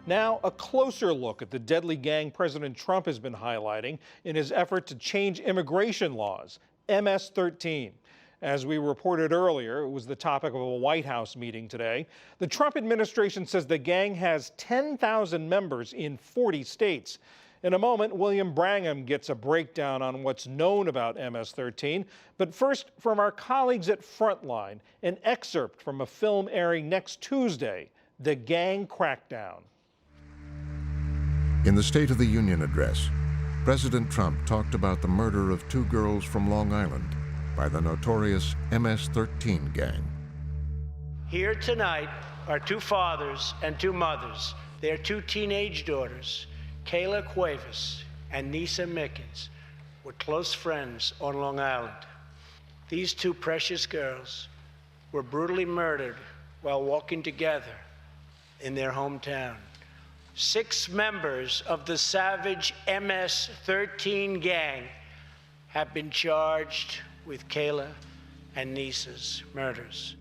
Now, a closer look at the deadly gang President Trump has been highlighting in his effort to change immigration laws, MS-13. As we reported earlier, it was the topic of a White House meeting today. The Trump administration says the gang has 10,000 members in 40 states. In a moment, William Brangham gets a breakdown on what's known about MS-13. But first, from our colleagues at Frontline, an excerpt from a film airing next Tuesday, The Gang Crackdown. In the State of the Union address, President Trump talked about the murder of two girls from Long Island by the notorious MS-13 gang. Here tonight are two fathers and two mothers. Their two teenage daughters, Kayla Cuevas and Nisa Mickens, were close friends on Long Island. These two precious girls were brutally murdered while walking together in their hometown. 6 members of the savage MS-13 gang have been charged with Kayla and Nisa's murders.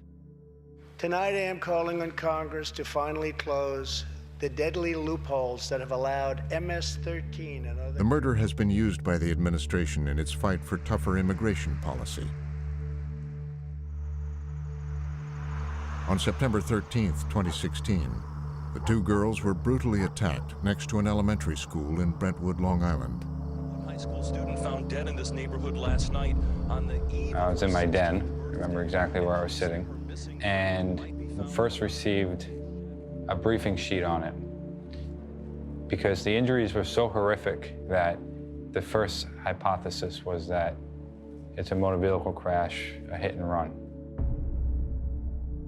Tonight I am calling on Congress to finally close the deadly loopholes that have allowed MS-13 and other... The murder has been used by the administration in its fight for tougher immigration policy. On September 13th, 2016, the two girls were brutally attacked next to an elementary school in Brentwood, Long Island. High school student found dead in this neighborhood last night on the eve. I was in my den. I remember exactly where I was sitting, and first received a briefing sheet on it because the injuries were so horrific that the first hypothesis was that it's a motor vehicle crash, a hit and run.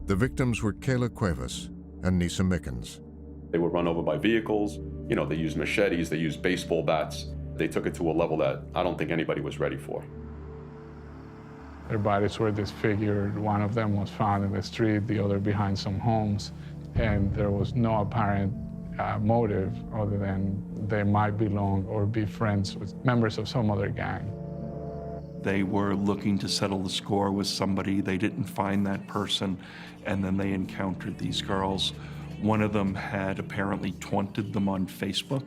The victims were Kayla Cuevas and Nisa Mickens. They were run over by vehicles. You know, they used machetes, they used baseball bats. They took it to a level that I don't think anybody was ready for. Their bodies were disfigured. One of them was found in the street, the other behind some homes, and there was no apparent motive other than they might belong or be friends with members of some other gang. They were looking to settle the score with somebody. They didn't find that person, and then they encountered these girls. One of them had apparently taunted them on Facebook,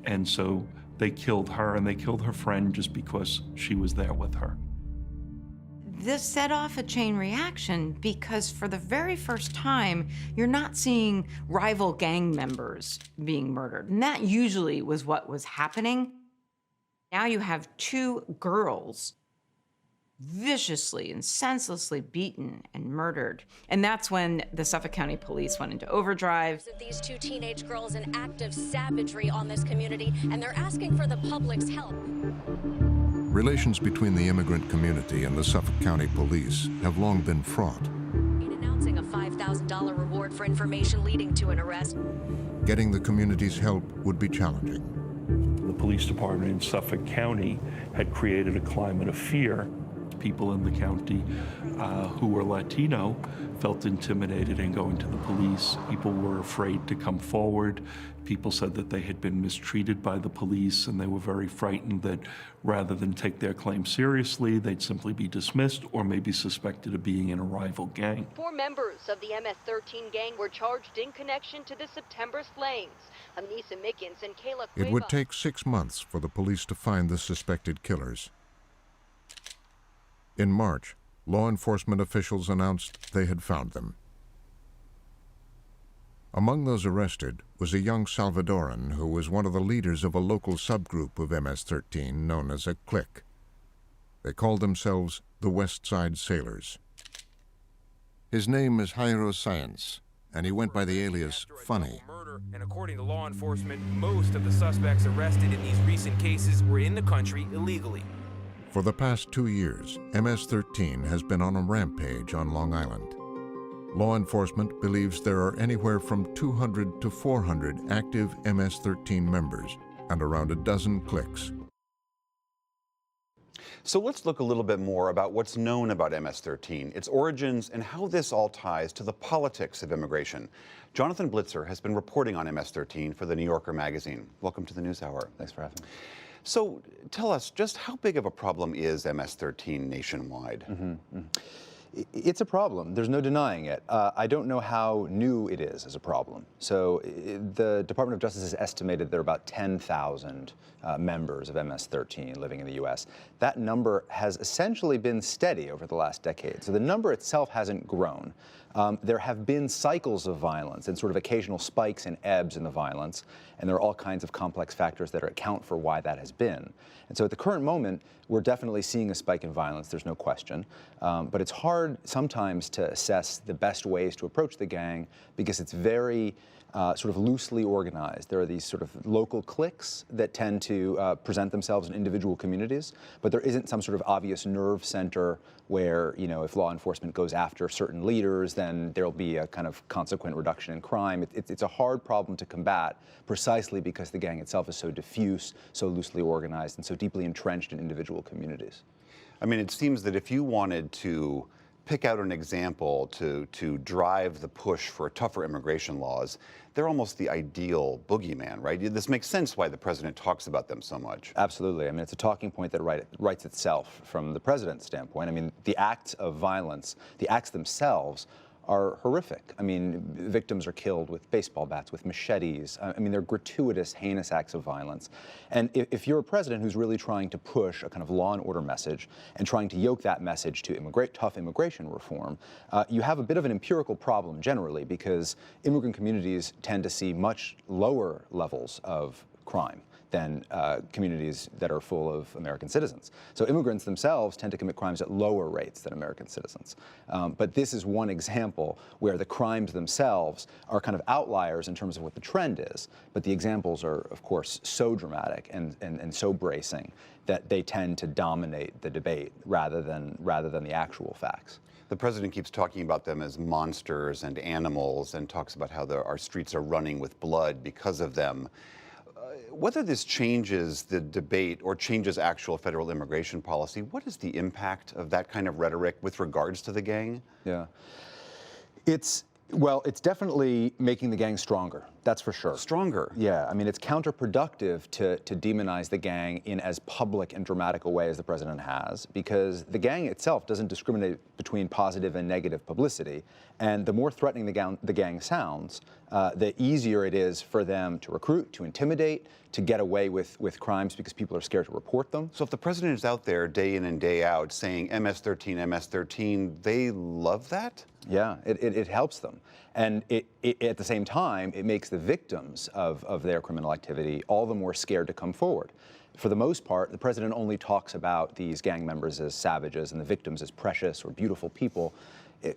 and so they killed her, and they killed her friend just because she was there with her. This set off a chain reaction because for the very first time, you're not seeing rival gang members being murdered. And that usually was what was happening. Now you have two girls viciously and senselessly beaten and murdered. And that's when the Suffolk County Police went into overdrive. These two teenage girls, an act of savagery on this community, and they're asking for the public's help. Relations between the immigrant community and the Suffolk County Police have long been fraught. In announcing a $5,000 reward for information leading to an arrest, Getting the community's help would be challenging. The police department in Suffolk County had created a climate of fear. People in the county who were Latino felt intimidated in going to the police. People were afraid to come forward. People said that they had been mistreated by the police, and they were very frightened that rather than take their claim seriously, they'd simply be dismissed or maybe suspected of being in a rival gang. 4 members of the MS-13 gang were charged in connection to the September slayings of Nisa Mickens and Kayla Cuevas. It would take 6 months for the police to find the suspected killers. In March, law enforcement officials announced they had found them. Among those arrested was a young Salvadoran who was one of the leaders of a local subgroup of MS-13 known as a clique. They called themselves the West Side Sailors. His name is Jairo Sáenz, and he went by the alias Funny. And according to law enforcement, most of the suspects arrested in these recent cases were in the country illegally. For the past 2 years, MS-13 has been on a rampage on Long Island. Law enforcement believes there are anywhere from 200 to 400 active MS-13 members and around a dozen cliques. So let's look a little bit more about what's known about MS-13, its origins, and how this all ties to the politics of immigration. Jonathan Blitzer has been reporting on MS-13 for The New Yorker magazine. Welcome to the NewsHour. Thanks for having me. So tell us, just how big of a problem is MS-13 nationwide? It's a problem. There's no denying it. I don't know how new it is as a problem. So the Department of Justice has estimated there are about 10,000 members of MS-13 living in the U.S. That number has essentially been steady over the last decade. So the number itself hasn't grown. There have been cycles of violence and sort of occasional spikes and ebbs in the violence, and there are all kinds of complex factors that account for why that has been. And so at the current moment, we're definitely seeing a spike in violence, there's no question. But it's hard sometimes to assess the best ways to approach the gang because it's very sort of loosely organized. There are these sort of local cliques that tend to present themselves in individual communities, but there isn't some sort of obvious nerve center where, you know, if law enforcement goes after certain leaders, then there'll be a kind of consequent reduction in crime. It's a hard problem to combat precisely because the gang itself is so diffuse, so loosely organized, and so deeply entrenched in individual communities. I mean, it seems that if you wanted to pick out an example to drive the push for tougher immigration laws, they're almost the ideal boogeyman, right? This makes sense why the president talks about them so much. Absolutely. I mean, it's a talking point that writes itself from the president's standpoint. I mean, the acts of violence, the acts themselves are horrific. I mean, victims are killed with baseball bats, with machetes. I mean, they're gratuitous, heinous acts of violence. And if you're a president who's really trying to push a kind of law and order message and trying to yoke that message to tough immigration reform, you have a bit of an empirical problem generally because immigrant communities tend to see much lower levels of crime than communities that are full of American citizens. So immigrants themselves tend to commit crimes at lower rates than American citizens. But this is one example where the crimes themselves are kind of outliers in terms of what the trend is. But the examples are, of course, so dramatic and so bracing that they tend to dominate the debate rather than the actual facts. The president keeps talking about them as monsters and animals and talks about how our streets are running with blood because of them. Whether this changes the debate or changes actual federal immigration policy, what is the impact of that kind of rhetoric with regards to the gang? Yeah. Well, it's definitely making the gang stronger. That's for sure. Stronger? Yeah. I mean, it's counterproductive to demonize the gang in as public and dramatic a way as the president has, because the gang itself doesn't discriminate between positive and negative publicity. And the more threatening the gang sounds, the easier it is for them to recruit, to intimidate, to get away with crimes because people are scared to report them. So if the president is out there day in and day out saying MS-13, MS-13, they love that? Yeah, it helps them. And at the same time, it makes the victims of their criminal activity all the more scared to come forward. For the most part, the president only talks about these gang members as savages and the victims as precious or beautiful people.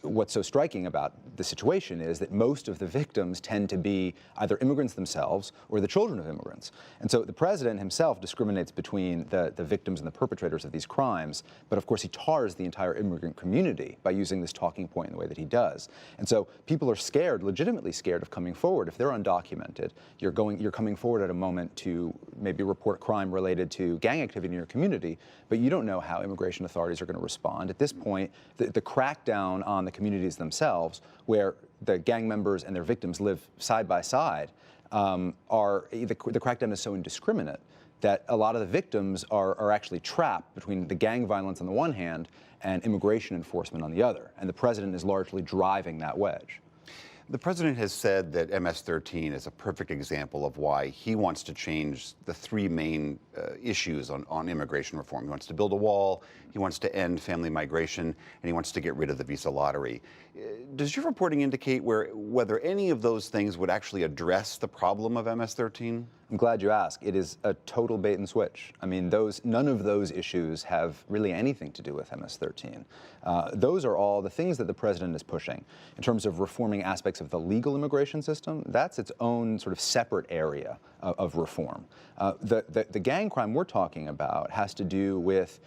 What's so striking about the situation is that most of the victims tend to be either immigrants themselves or the children of immigrants. And so the president himself discriminates between the victims and the perpetrators of these crimes, but of course he tars the entire immigrant community by using this talking point in the way that he does. And so people are scared, legitimately scared of coming forward. If they're undocumented, you're coming forward at a moment to maybe report crime related to gang activity in your community, but you don't know how immigration authorities are going to respond. At this point, the crackdown on the communities themselves, where the gang members and their victims live side by side, the crackdown is so indiscriminate that a lot of the victims are actually trapped between the gang violence on the one hand and immigration enforcement on the other. And the president is largely driving that wedge. The president has said that MS-13 is a perfect example of why he wants to change the three main issues on immigration reform. He wants to build a wall, he wants to end family migration, and he wants to get rid of the visa lottery. Does your reporting indicate whether any of those things would actually address the problem of MS-13? I'm glad you asked. It is a total bait and switch. I mean, none of those issues have really anything to do with MS-13. Those are all the things that the president is pushing. In terms of reforming aspects of the legal immigration system, that's its own sort of separate area of reform. The gang crime we're talking about has to do with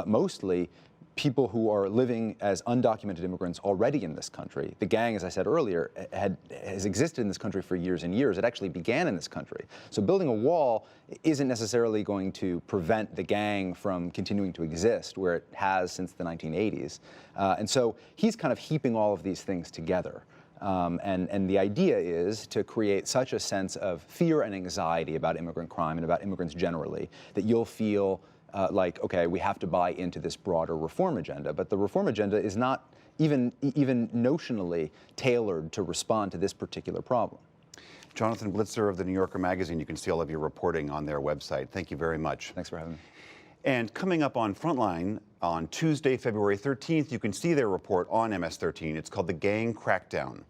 mostly people who are living as undocumented immigrants already in this country. The gang, as I said earlier, has existed in this country for years and years. It actually began in this country. So building a wall isn't necessarily going to prevent the gang from continuing to exist where it has since the 1980s. And so he's kind of heaping all of these things together. And the idea is to create such a sense of fear and anxiety about immigrant crime and about immigrants generally that you'll feel like, okay, we have to buy into this broader reform agenda. But the reform agenda is not even notionally tailored to respond to this particular problem. Jonathan Blitzer of the New Yorker magazine. You can see all of your reporting on their website. Thank you very much. Thanks for having me. And coming up on Frontline on Tuesday, February 13th, you can see their report on MS-13. It's called The Gang Crackdown.